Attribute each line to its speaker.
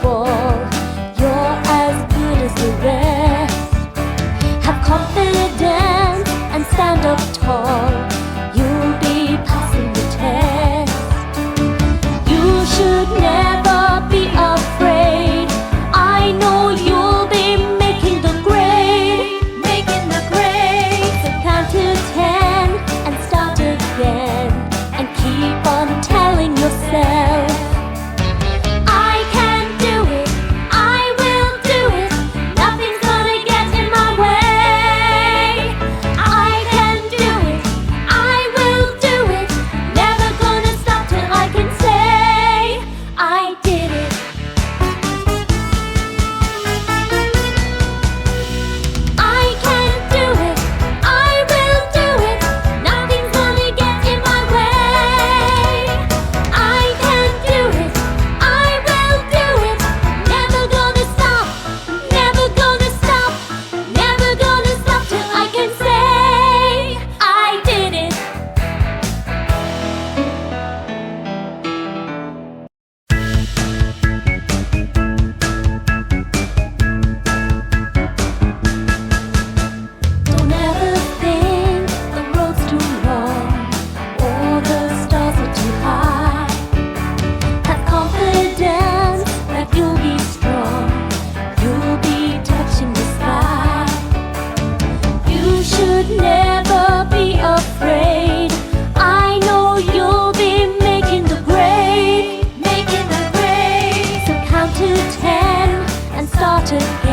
Speaker 1: fall. You're as good as the rest. Have confidence and stand up tall. You'll be passing the test. You should never be afraid. I know you'll be making the grade. So count to 10 and start again, and keep on telling yourself, I can do it, I will do it, nothing's gonna get in my way. I can do it, I will do it, never gonna stop till I can say, I did it. I can do it, I will do it, nothing's gonna get in my way. I can do it, I will do it, never gonna stop, never gonna stop, never gonna stop till I can say, I did it. Don't ever think the road's too long or the stars are too high. Have confidence that you'll be strong. You'll be touching the sky. You should never be afraid. I know you'll be making the grade. So count to 10 and start again.